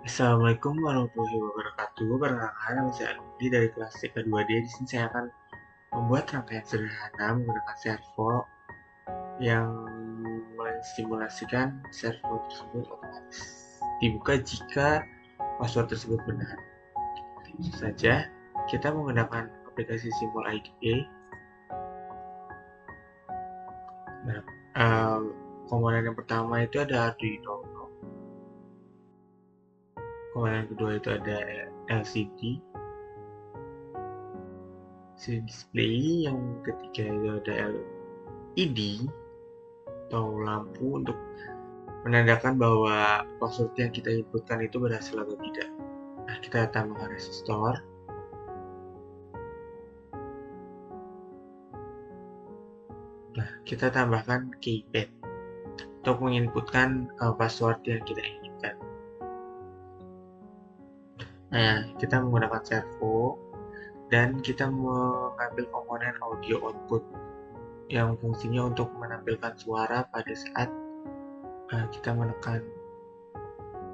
Assalamualaikum warahmatullahi wabarakatuh. Perkenalkan, nama saya Aldi dari kelas TK2D. Di sini saya akan membuat rangkaian sederhana menggunakan servo yang mensimulasikan servo tersebut otomatis dibuka jika password tersebut benar. Tentu saja, kita menggunakan aplikasi Simul IDE. Nah, komponen yang pertama itu ada Arduino. Komponen yang kedua itu ada LCD display, yang ketiga itu ada LED atau lampu untuk menandakan bahwa password yang kita inputkan itu berhasil atau tidak. Nah, kita tambahkan resistor. Nah, kita tambahkan keypad untuk menginputkan password yang kita inginkan. Nah, kita menggunakan servo dan kita mengambil komponen audio output yang fungsinya untuk menampilkan suara pada saat kita menekan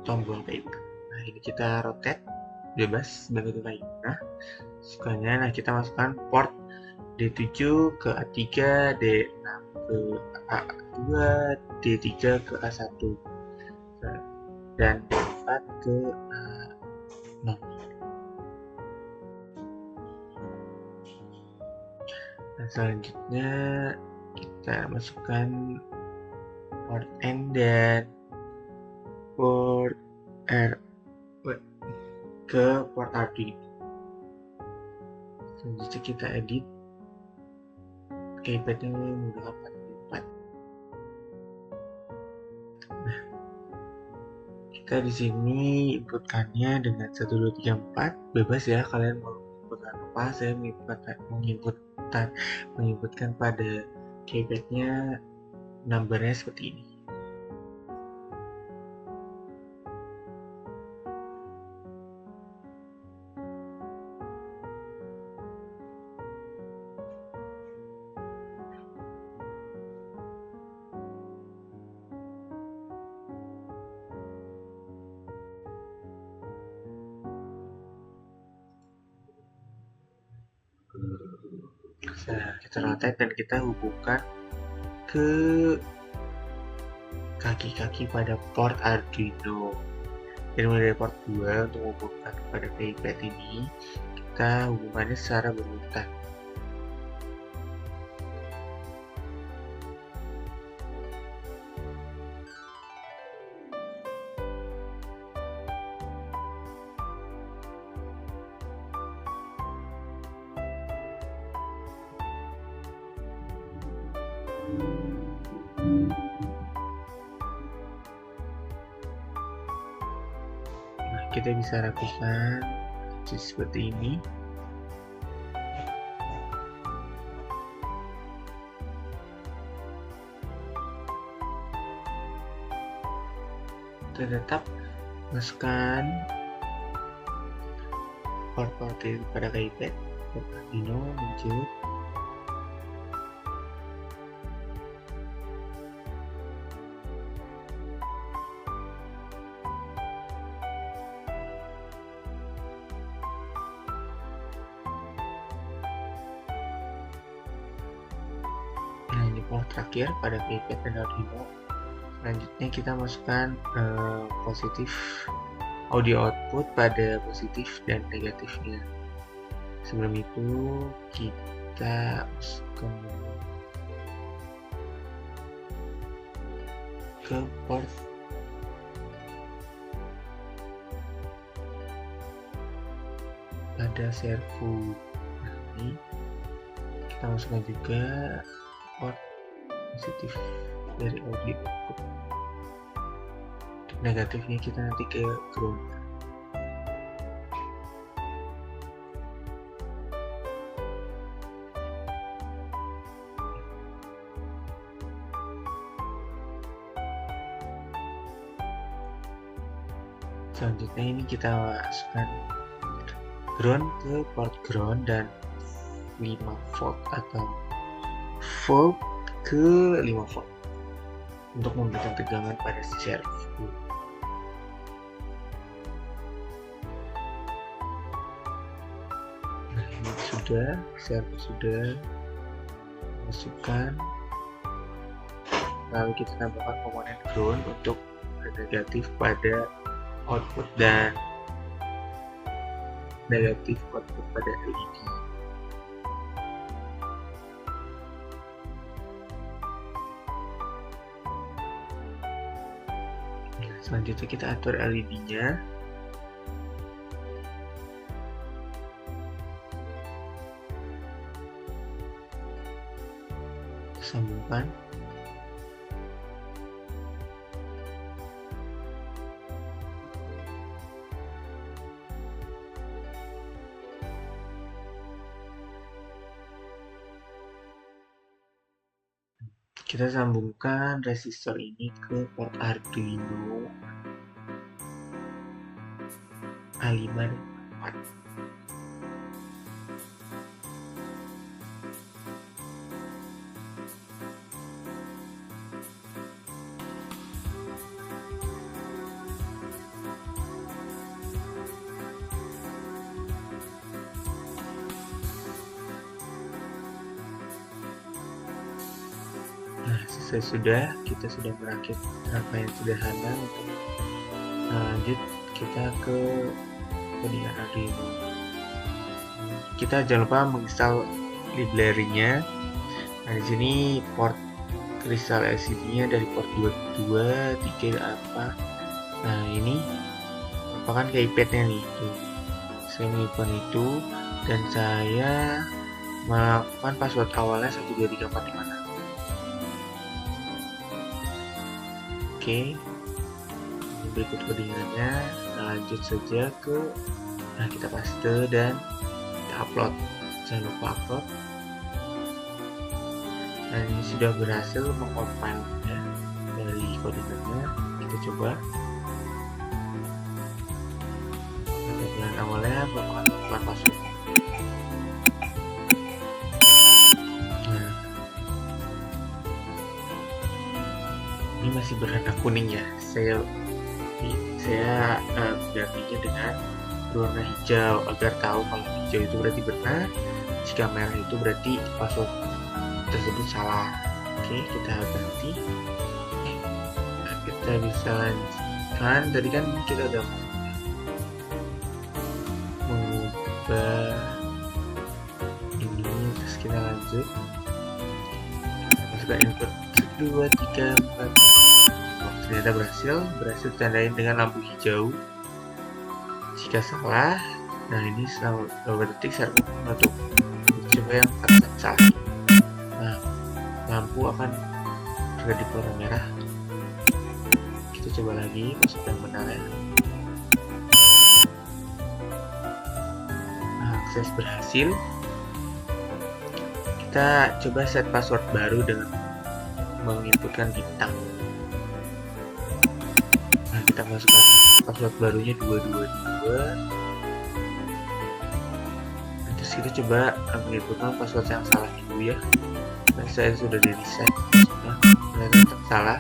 tombol kayak gitu. Nah, ini kita rotate bebas bentuk kayak gitu. Nah, sukanya, nah kita masukkan port D7 ke A3, D6 ke A2, D3 ke A1, dan D4 ke A0. Nah, selanjutnya kita masukkan port N dan port R ke port Arduino. Selanjutnya kita edit keypadnya menggunakan 4x4. Nah, kita di sini inputkannya dengan 1, 2, 3, 4. Bebas ya, kalian mau inputkan apa. Saya menginputkan pada keypadnya numbernya seperti ini. Nah, kita rotate dan kita hubungkan ke kaki-kaki pada port Arduino. Jadi mulai dari port 2 untuk menghubungkan kepada keypad ini, kita hubungannya secara berurutan. Nah, kita bisa rapikan seperti ini. Kita tetap masukkan port-port pada keypad, port Arduino muncul. Nah, ini port terakhir pada keypad dan Arduino. Selanjutnya kita masukkan positif audio output pada positif dan negatifnya. Sebelum itu kita masukkan ke port pada servo. Nah, ini kita masukkan juga port positif dari audio output. Negatifnya kita nanti ke ground. Selanjutnya ini kita masukkan ground ke port ground dan 5 volt atau volt ke 5 volt untuk memberikan tegangan pada servo. sudah, server sudah, masukkan, lalu kita tambahkan komponen ground untuk negatif pada output dan negatif output pada LED. Selanjutnya kita atur LED-nya. Sambungkan. Kita sambungkan resistor ini ke port Arduino A5 dan A4. Nah, selesai sudah, kita sudah merakit rangkaian sederhana untuk lanjut kita ke codingan Arduino. Kita jangan lupa menginstal library-nya. Nah, di sini port kristal LCD-nya dari port 22, 3 apa. Nah, ini merupakan keypad-nya nih. Tuh. Saya menyimpan itu dan saya melakukan password awalnya 123456. Oke, berikut codingannya. Kita lanjut saja ke, nah kita paste dan kita upload. Jangan lupa upload. Nah, ini sudah berhasil mengcompile-nya dari codingannya. Kita coba. Tampilan awalnya merupakan password. Ini masih berwarna kuning ya. Saya gantinya dengan berwarna hijau agar tahu kalau hijau itu berarti benar, jika merah itu berarti password tersebut salah. Oke, kita ganti. Nah, kita bisa lanjutkan. Tadi kan kita udah mengubah ini, terus kita lanjut. Kita masukkan input 2, 3, 4. Ternyata berhasil ditandain dengan lampu hijau. Jika salah, nah ini selama beberapa detik saya menutup. Coba yang salah. Nah, lampu akan berganti warna merah. Kita coba lagi, masuk yang benar ya. Nah, akses berhasil. Kita coba set password baru dengan menginputkan bintang. Nah, kita masukkan password barunya 222. Terus kita coba menginputkan password yang salah dulu ya. Nah, saya sudah di reset. Nah, ternyata tetap salah.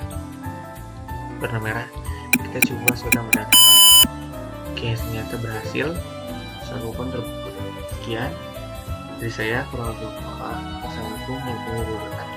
Warna merah. Kita coba password yang benar. Oke, ternyata berhasil. Saluran terbuka. Sekian dari saya, kurang lebih. Wassalamualaikum warahmatullahi wabarakatuh.